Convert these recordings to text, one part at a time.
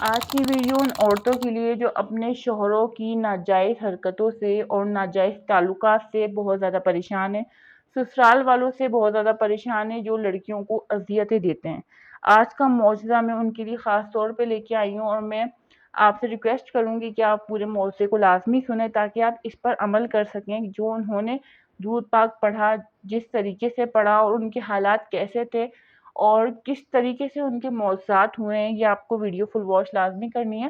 آج کی ویڈیو ان عورتوں کے لیے جو اپنے شوہروں کی ناجائز حرکتوں سے اور ناجائز تعلقات سے بہت زیادہ پریشان ہیں، سسرال والوں سے بہت زیادہ پریشان ہیں جو لڑکیوں کو اذیتیں دیتے ہیں۔ آج کا معجزہ میں ان کے لیے خاص طور پہ لے کے آئی ہوں، اور میں آپ سے ریکویسٹ کروں گی کہ آپ پورے معجزے کو لازمی سنیں تاکہ آپ اس پر عمل کر سکیں۔ جو انہوں نے درود پاک پڑھا، جس طریقے سے پڑھا اور ان کے حالات کیسے تھے اور کس طریقے سے ان کے معجزات ہوئے ہیں، یہ آپ کو ویڈیو فل واچ لازمی کرنی ہے۔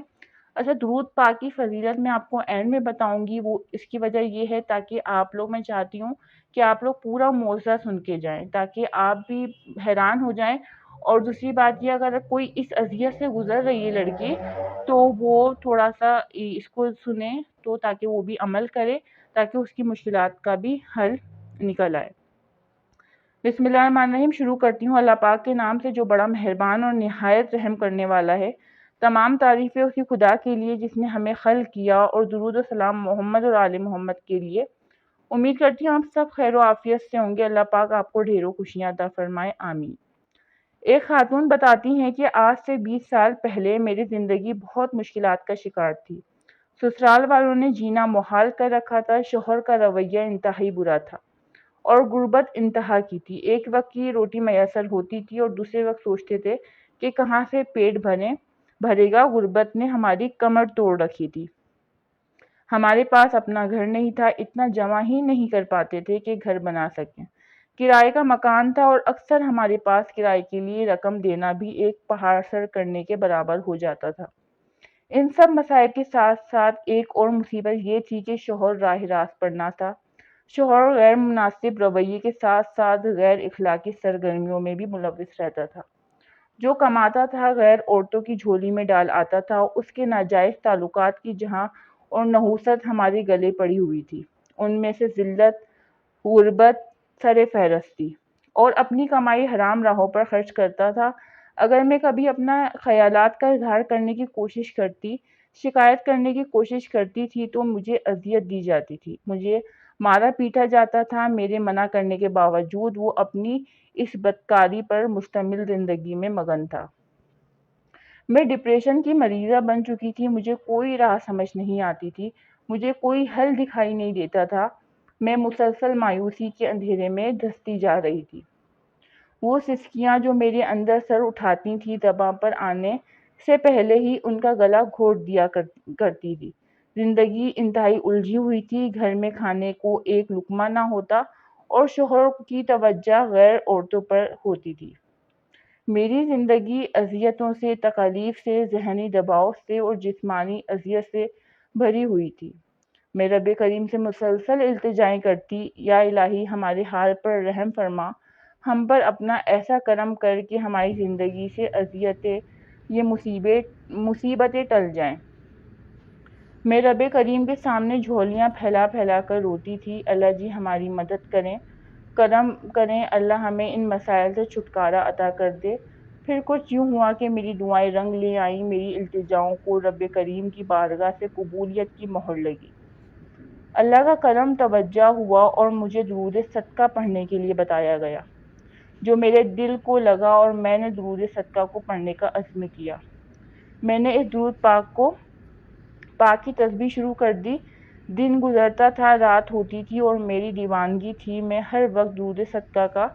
اچھا، درود پاک کی فضیلت میں آپ کو اینڈ میں بتاؤں گی، وہ اس کی وجہ یہ ہے تاکہ آپ لوگ، میں چاہتی ہوں کہ آپ لوگ پورا معجزہ سن کے جائیں تاکہ آپ بھی حیران ہو جائیں۔ اور دوسری بات یہ، اگر کوئی اس اذیت سے گزر رہی ہے لڑکی، تو وہ تھوڑا سا اس کو سنیں تو تاکہ وہ بھی عمل کرے، تاکہ اس کی مشکلات کا بھی حل نکل آئے۔ بسم اللہ الرحمن الرحیم، شروع کرتی ہوں اللہ پاک کے نام سے جو بڑا مہربان اور نہایت رحم کرنے والا ہے۔ تمام تعریفیں اسی خدا کے لیے جس نے ہمیں خلق کیا، اور درود و سلام محمد اور آل محمد کے لیے۔ امید کرتی ہوں آپ سب خیر و عافیت سے ہوں گے۔ اللہ پاک آپ کو ڈھیروں خوشیاں عطا فرمائے، آمین۔ ایک خاتون بتاتی ہیں کہ آج سے 20 سال پہلے میری زندگی بہت مشکلات کا شکار تھی۔ سسرال والوں نے جینا محال کر رکھا تھا، شوہر کا رویہ انتہائی برا تھا اور غربت انتہا کی تھی۔ ایک وقت کی روٹی میسر ہوتی تھی اور دوسرے وقت سوچتے تھے کہ کہاں سے پیٹ بھرے گا۔ غربت نے ہماری کمر توڑ رکھی تھی۔ ہمارے پاس اپنا گھر نہیں تھا، اتنا جمع ہی نہیں کر پاتے تھے کہ گھر بنا سکیں۔ کرائے کا مکان تھا اور اکثر ہمارے پاس کرائے کے لیے رقم دینا بھی ایک پہاڑ سر کرنے کے برابر ہو جاتا تھا۔ ان سب مسائل کے ساتھ ساتھ ایک اور مصیبت یہ تھی کہ شوہر راہ راست پر نہ تھا۔ شوہر غیر مناسب رویے کے ساتھ ساتھ غیر اخلاقی سرگرمیوں میں بھی ملوث رہتا تھا۔ جو کماتا تھا غیر عورتوں کی جھولی میں ڈال آتا تھا۔ اس کے ناجائز تعلقات کی جہاں اور نحوست ہمارے گلے پڑی ہوئی تھی، ان میں سے ذلت، غربت سر فہرست تھی، اور اپنی کمائی حرام راہوں پر خرچ کرتا تھا۔ اگر میں کبھی اپنا خیالات کا اظہار کرنے کی کوشش کرتی، شکایت کرنے کی کوشش کرتی تھی تو مجھے اذیت دی جاتی تھی، مجھے مارا پیٹا جاتا تھا۔ میرے منع کرنے کے باوجود وہ اپنی اس بدکاری پر مشتمل زندگی میں مگن تھا۔ میں ڈپریشن کی مریضہ بن چکی تھی، مجھے کوئی راہ سمجھ نہیں آتی تھی، مجھے کوئی حل دکھائی نہیں دیتا تھا۔ میں مسلسل مایوسی کے اندھیرے میں دھستی جا رہی تھی۔ وہ سسکیاں جو میرے اندر سر اٹھاتی تھیں، زباں پر آنے سے پہلے ہی ان کا گلا گھونٹ دیا کرتی تھی۔ زندگی انتہائی الجھی ہوئی تھی، گھر میں کھانے کو ایک لقمہ نہ ہوتا اور شوہر کی توجہ غیر عورتوں پر ہوتی تھی۔ میری زندگی اذیتوں سے، تکالیف سے، ذہنی دباؤ سے اور جسمانی اذیت سے بھری ہوئی تھی۔ میں رب کریم سے مسلسل التجائیں کرتی، یا الہی ہمارے حال پر رحم فرما، ہم پر اپنا ایسا کرم کر کہ ہماری زندگی سے اذیتیں، یہ مصیبتیں ٹل جائیں۔ میں رب کریم کے سامنے جھولیاں پھیلا پھیلا کر روتی تھی، اللہ جی ہماری مدد کریں، کرم کریں، اللہ ہمیں ان مسائل سے چھٹکارا عطا کر دے۔ پھر کچھ یوں ہوا کہ میری دعائیں رنگ لے آئیں، میری التجاؤں کو رب کریم کی بارگاہ سے قبولیت کی مہر لگی۔ اللہ کا کرم توجہ ہوا اور مجھے درود صدقہ پڑھنے کے لیے بتایا گیا، جو میرے دل کو لگا اور میں نے درود صدقہ کو پڑھنے کا عزم کیا۔ میں نے اس درود پاک کی تسبیح شروع کر دی۔ دن گزرتا تھا، رات ہوتی تھی اور میری دیوانگی تھی، میں ہر وقت درود صدقہ کا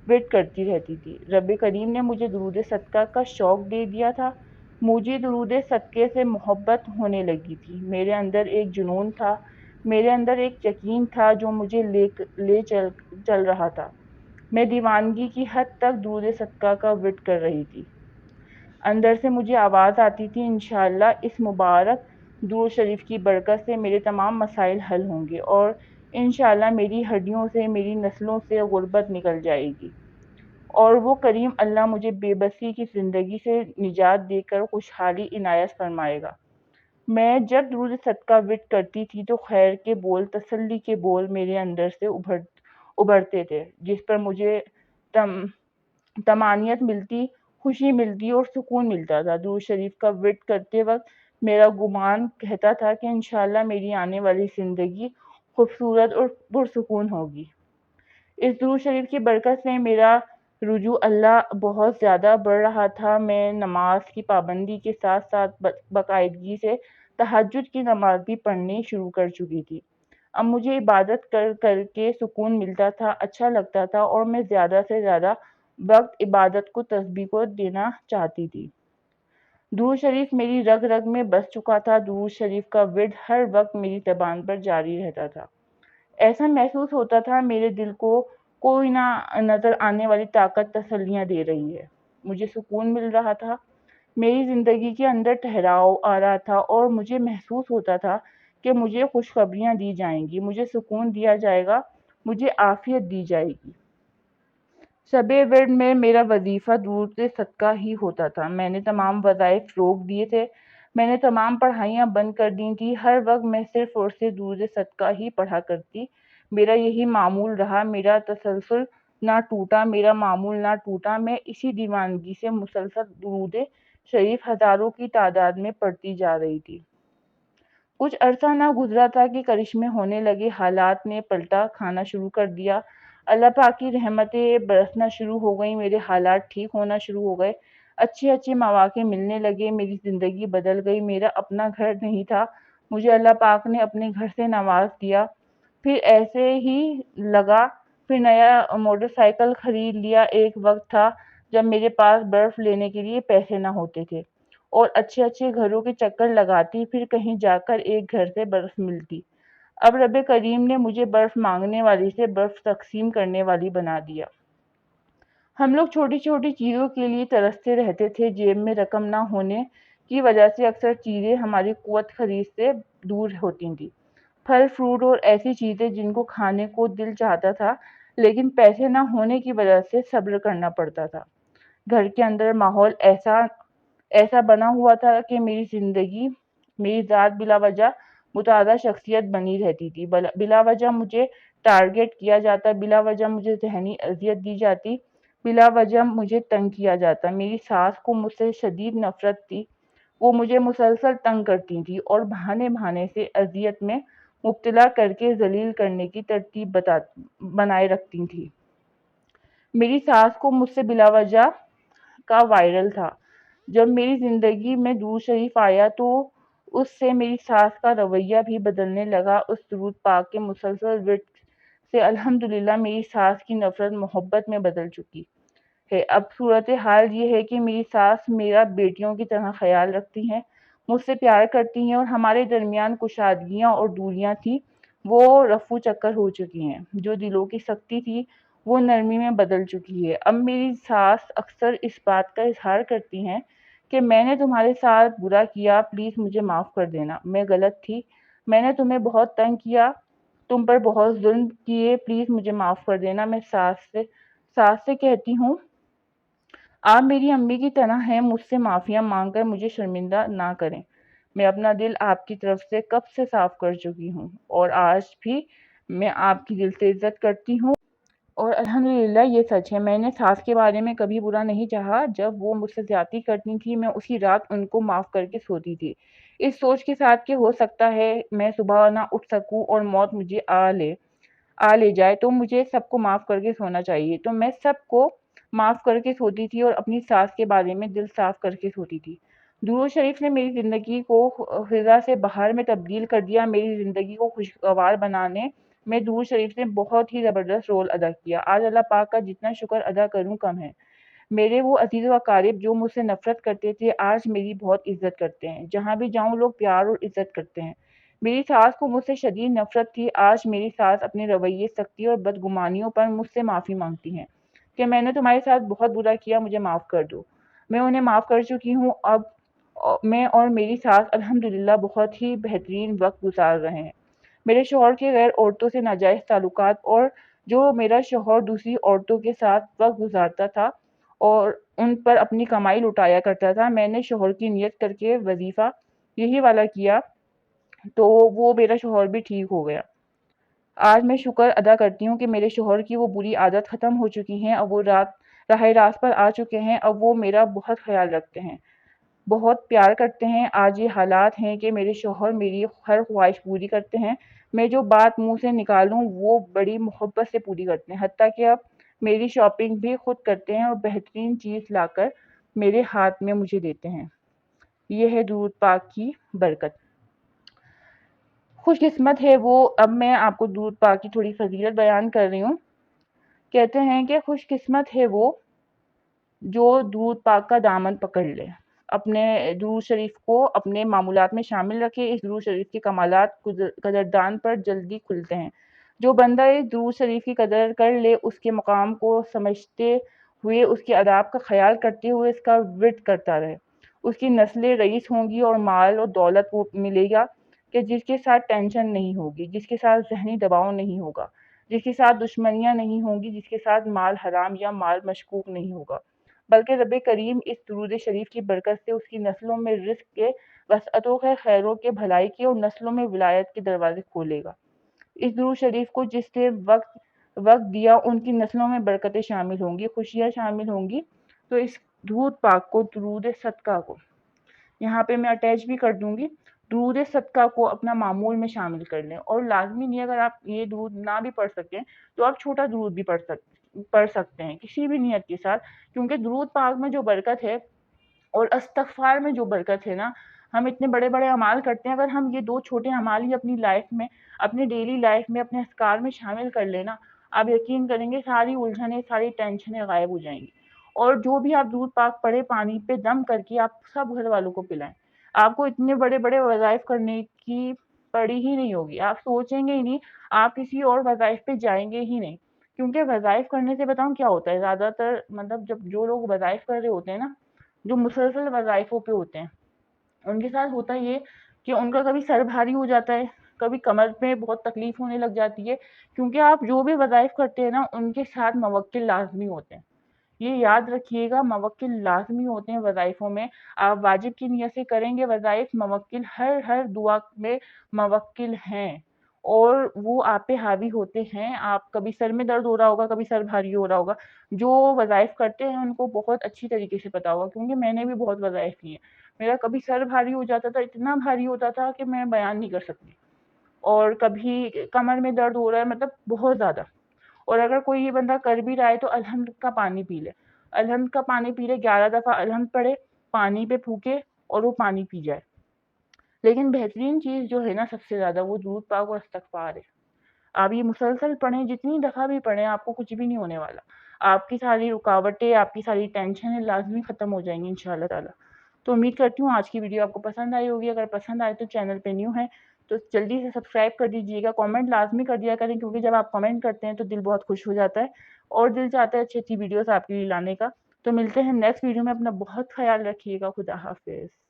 ورد کرتی رہتی تھی۔ رب کریم نے مجھے درود صدقہ کا شوق دے دیا تھا، مجھے درود صدقے سے محبت ہونے لگی تھی۔ میرے اندر ایک جنون تھا، میرے اندر ایک یقین تھا جو مجھے لے چل رہا تھا۔ میں دیوانگی کی حد تک درود صدقہ کا ورد کر رہی تھی۔ اندر سے مجھے آواز آتی تھی، انشاءاللہ اس مبارک درود شریف کی برکت سے میرے تمام مسائل حل ہوں گے اور انشاءاللہ میری ہڈیوں سے، میری نسلوں سے غربت نکل جائے گی، اور وہ کریم اللہ مجھے بے بسی کی زندگی سے نجات دے کر خوشحالی عنایت فرمائے گا۔ میں جب درود صدقہ ورد کرتی تھی تو خیر کے بول، تسلی کے بول میرے اندر سے ابھرتے تھے، جس پر مجھے طمانینت ملتی، خوشی ملتی اور سکون ملتا تھا۔ درود شریف کا ورد کرتے وقت میرا گمان کہتا تھا کہ انشاءاللہ میری آنے والی زندگی خوبصورت اور پرسکون ہوگی۔ اس درود شریف کی برکت سے میرا رجوع اللہ بہت زیادہ بڑھ رہا تھا۔ میں نماز کی پابندی کے ساتھ ساتھ باقاعدگی سے تہجد کی نماز بھی پڑھنی شروع کر چکی تھی۔ اب مجھے عبادت کر کر کے سکون ملتا تھا، اچھا لگتا تھا، اور میں زیادہ سے زیادہ وقت عبادت کو تسبیح کو دینا چاہتی تھی۔ درود شریف میری رگ رگ میں بس چکا تھا۔ درود شریف کا ورد ہر وقت میری زبان پر جاری رہتا تھا۔ ایسا محسوس ہوتا تھا میرے دل کو کوئی نہ نظر آنے والی طاقت تسلیاں دے رہی ہے۔ مجھے سکون مل رہا تھا، میری زندگی کے اندر ٹھہراؤ آ رہا تھا، اور مجھے محسوس ہوتا تھا کہ مجھے خوشخبریاں دی جائیں گی، مجھے سکون دیا جائے گا، مجھے عافیت دی جائے گی۔ شب ورد میں میرا وظیفہ درود صدقہ ہی ہوتا تھا۔ میں نے تمام وظائف روک دیے تھے، میں نے تمام پڑھائیاں بند کر دی تھی۔ ہر وقت میں صرف اور صرف درود صدقہ ہی پڑھا کرتی۔ میرا یہی معمول رہا، میرا تسلسل نہ ٹوٹا، میرا معمول نہ ٹوٹا۔ میں اسی دیوانگی سے مسلسل درود شریف ہزاروں کی تعداد میں پڑھتی جا رہی تھی۔ کچھ عرصہ نہ گزرا تھا کہ کرشمے ہونے لگے، حالات نے پلٹا کھانا شروع کر دیا۔ اللہ پاک کی رحمتیں برسنا شروع ہو گئیں، میرے حالات ٹھیک ہونا شروع ہو گئے، اچھے مواقع ملنے لگے، میری زندگی بدل گئی۔ میرا اپنا گھر نہیں تھا، مجھے اللہ پاک نے اپنے گھر سے نواز دیا۔ پھر ایسے ہی لگا، پھر نیا موٹر سائیکل خرید لیا۔ ایک وقت تھا جب میرے پاس برف لینے کے لیے پیسے نہ ہوتے تھے، اور اچھے گھروں کے چکر لگاتی، پھر کہیں جا کر ایک گھر سے برف ملتی۔ اب رب کریم نے مجھے برف مانگنے والی سے برف تقسیم کرنے والی بنا دیا۔ ہم لوگ چھوٹی چھوٹی چیزوں کے لیے ترستے رہتے تھے۔ جیب میں رقم نہ ہونے کی وجہ سے اکثر چیزیں ہماری قوت خرید سے دور ہوتی تھیں۔ پھل، فروٹ اور ایسی چیزیں جن کو کھانے کو دل چاہتا تھا، لیکن پیسے نہ ہونے کی وجہ سے صبر کرنا پڑتا تھا۔ گھر کے اندر ماحول ایسا بنا ہوا تھا کہ میری ذات بلا وجہ متعدد شخصیت بنی رہتی تھی۔ بلا وجہ مجھے ٹارگٹ کیا جاتا، بلا وجہ مجھے ذہنی اذیت دی جاتی، بلا وجہ مجھے تنگ کیا جاتا۔ میری ساس کو مجھ سے شدید نفرت تھی، وہ مجھے مسلسل تنگ کرتی تھی اور بہانے سے اذیت میں مبتلا کر کے ذلیل کرنے کی ترتیب بنائے رکھتی تھی۔ میری ساس کو مجھ سے بلا وجہ کا وائرل تھا۔ جب میری زندگی میں درود شریف آیا تو اس سے میری ساس کا رویہ بھی بدلنے لگا۔ اس درود پاک کے مسلسل ورد سے الحمدللہ میری ساس کی نفرت محبت میں بدل چکی ہے۔ اب صورتحال یہ ہے کہ میری ساس میرا بیٹیوں کی طرح خیال رکھتی ہیں، مجھ سے پیار کرتی ہیں، اور ہمارے درمیان کشادگیاں اور دوریاں تھیں وہ رفو چکر ہو چکی ہیں۔ جو دلوں کی سختی تھی وہ نرمی میں بدل چکی ہے۔ اب میری ساس اکثر اس بات کا اظہار کرتی ہیں کہ میں نے تمہارے ساتھ برا کیا، پلیز مجھے معاف کر دینا، میں غلط تھی، میں نے تمہیں بہت تنگ کیا، تم پر بہت ظلم کیے، پلیز مجھے معاف کر دینا۔ میں ساس سے کہتی ہوں آپ میری امی کی طرح ہیں، مجھ سے معافیاں مانگ کر مجھے شرمندہ نہ کریں۔ میں اپنا دل آپ کی طرف سے کب سے صاف کر چکی ہوں، اور آج بھی میں آپ کی دل سے عزت کرتی ہوں، اور الحمدللہ یہ سچ ہے۔ میں نے ساس کے بارے میں کبھی برا نہیں چاہا۔ جب وہ مجھ سے زیادتی کرتی تھی میں اسی رات ان کو معاف کر کے سوتی تھی، اس سوچ کے ساتھ کہ ہو سکتا ہے میں صبح نہ اٹھ سکوں اور موت مجھے آ لے جائے، تو مجھے سب کو معاف کر کے سونا چاہیے۔ تو میں سب کو معاف کر کے سوتی تھی اور اپنی ساس کے بارے میں دل صاف کر کے سوتی تھی۔ درود شریف نے میری زندگی کو خزاں سے بہار میں تبدیل کر دیا۔ میری زندگی کو خوشگوار بنانے میں درود شریف نے بہت ہی زبردست رول ادا کیا۔ آج اللہ پاک کا جتنا شکر ادا کروں کم ہے۔ میرے وہ عزیز و اقارب جو مجھ سے نفرت کرتے تھے آج میری بہت عزت کرتے ہیں۔ جہاں بھی جاؤں لوگ پیار اور عزت کرتے ہیں۔ میری ساس کو مجھ سے شدید نفرت تھی، آج میری ساس اپنے رویے، سختی اور بدگمانیوں پر مجھ سے معافی مانگتی ہیں کہ میں نے تمہارے ساتھ بہت برا کیا، مجھے معاف کر دو۔ میں انہیں معاف کر چکی ہوں۔ اب میں اور میری ساس الحمدللہ بہت ہی بہترین وقت گزار رہے ہیں۔ میرے شوہر کے غیر عورتوں سے ناجائز تعلقات، اور جو میرا شوہر دوسری عورتوں کے ساتھ وقت گزارتا تھا اور ان پر اپنی کمائی لٹایا کرتا تھا، میں نے شوہر کی نیت کر کے وظیفہ یہی والا کیا تو وہ میرا شوہر بھی ٹھیک ہو گیا۔ آج میں شکر ادا کرتی ہوں کہ میرے شوہر کی وہ بری عادت ختم ہو چکی ہیں، اب وہ راہ راست پر آ چکے ہیں، اب وہ میرا بہت خیال رکھتے ہیں، بہت پیار کرتے ہیں۔ آج یہ حالات ہیں کہ میرے شوہر میری ہر خواہش پوری کرتے ہیں، میں جو بات منہ سے نکالوں وہ بڑی محبت سے پوری کرتے ہیں، حتیٰ کہ اب میری شاپنگ بھی خود کرتے ہیں اور بہترین چیز لا کر میرے ہاتھ میں مجھے دیتے ہیں۔ یہ ہے درود پاک کی برکت۔ خوش قسمت ہے وہ، اب میں آپ کو درود پاک کی تھوڑی فضیلت بیان کر رہی ہوں۔ کہتے ہیں کہ خوش قسمت ہے وہ جو درود پاک کا دامن پکڑ لے، اپنے درود شریف کو اپنے معمولات میں شامل رکھے۔ اس درود شریف کے کمالات قدردان پر جلدی کھلتے ہیں۔ جو بندہ اس درود شریف کی قدر کر لے، اس کے مقام کو سمجھتے ہوئے، اس کے آداب کا خیال کرتے ہوئے اس کا ورد کرتا رہے، اس کی نسلیں رئیس ہوں گی اور مال اور دولت وہ ملے گا کہ جس کے ساتھ ٹینشن نہیں ہوگی، جس کے ساتھ ذہنی دباؤ نہیں ہوگا، جس کے ساتھ دشمنیاں نہیں ہوں گی، جس کے ساتھ مال حرام یا مال مشکوک نہیں ہوگا، بلکہ رب کریم اس درود شریف کی برکت سے اس کی نسلوں میں رزق کے، وسعتوں کے، خیروں کے، بھلائی کے اور نسلوں میں ولایت کے دروازے کھولے گا۔ اس درود شریف کو جس نے وقت دیا، ان کی نسلوں میں برکتیں شامل ہوں گی، خوشیاں شامل ہوں گی۔ تو اس درود پاک کو، درود صدقہ کو یہاں پہ میں اٹیچ بھی کر دوں گی، درود صدقہ کو اپنا معمول میں شامل کر لیں۔ اور لازمی نہیں، اگر آپ یہ درود نہ بھی پڑھ سکیں تو آپ چھوٹا درود بھی پڑھ سکتے ہیں کسی بھی نیت کے ساتھ، کیونکہ درود پاک میں جو برکت ہے اور استغفار میں جو برکت ہے نا، ہم اتنے بڑے بڑے اعمال کرتے ہیں، اگر ہم یہ دو چھوٹے اعمال ہی اپنی لائف میں، اپنی ڈیلی لائف میں، اپنے اذکار میں شامل کر لینا، آپ یقین کریں گے ساری الجھنیں، ساری ٹینشنیں غائب ہو جائیں گی۔ اور جو بھی آپ درود پاک پڑھے، پانی پہ دم کر کے آپ سب گھر والوں کو پلائیں۔ آپ کو اتنے بڑے بڑے وظائف کرنے کی پڑی ہی نہیں ہوگی، آپ سوچیں گے ہی نہیں، آپ کسی اور وظائف پہ جائیں گے ہی نہیں، کیونکہ وظائف کرنے سے بتاؤں کیا ہوتا ہے، زیادہ تر مطلب جب جو لوگ وظائف کر رہے ہوتے ہیں نا، جو مسلسل وظائفوں پہ ہوتے ہیں، ان کے ساتھ ہوتا یہ کہ ان کا کبھی سر بھاری ہو جاتا ہے، کبھی کمر میں بہت تکلیف ہونے لگ جاتی ہے، کیونکہ آپ جو بھی وظائف کرتے ہیں نا، ان کے ساتھ موکل لازمی ہوتے ہیں۔ یہ یاد رکھیے گا، موکل لازمی ہوتے ہیں وظائفوں میں۔ آپ واجب کی نیت سے کریں گے وظائف، موکل ہر دعا میں موکل ہیں اور وہ آپ پہ حاوی ہوتے ہیں۔ آپ کبھی سر میں درد ہو رہا ہوگا، کبھی سر بھاری ہو رہا ہوگا، جو وظائف کرتے ہیں ان کو بہت اچھی طریقے سے پتا ہوگا، کیونکہ میں نے بھی بہت وظائف کی ہیں۔ میرا کبھی سر بھاری ہو جاتا تھا، اتنا بھاری ہوتا تھا کہ میں بیان نہیں کر سکتی، اور کبھی کمر میں درد ہو رہا ہے، مطلب بہت زیادہ۔ اور اگر کوئی یہ بندہ کر بھی رہا ہے تو الحمد کا پانی پی لے، الحمد کا پانی پی لے، 11 دفعہ الحمد پڑھے، پانی پہ پھونکے اور وہ پانی پی جائے۔ لیکن بہترین چیز جو ہے نا سب سے زیادہ، وہ درود پاک اور استغفار ہے۔ آپ یہ مسلسل پڑھیں، جتنی دفعہ بھی پڑھیں، آپ کو کچھ بھی نہیں ہونے والا۔ آپ کی ساری رکاوٹیں، آپ کی ساری ٹینشنیں لازمی ختم ہو جائیں گی انشاءاللہ تعالیٰ۔ تو امید کرتی ہوں آج کی ویڈیو آپ کو پسند آئی ہوگی۔ اگر پسند آئے تو چینل پہ نیو ہے تو جلدی سے سبسکرائب کر دیجیے گا، کامنٹ لازمی کر دیا کریں، کیونکہ جب آپ کامنٹ کرتے ہیں تو دل بہت خوش ہو جاتا ہے اور دل چاہتا ہے اچھی اچھی ویڈیوز آپ کے لیے لانے کا۔ تو ملتے ہیں نیکسٹ ویڈیو میں، اپنا بہت خیال رکھیے گا، خدا حافظ۔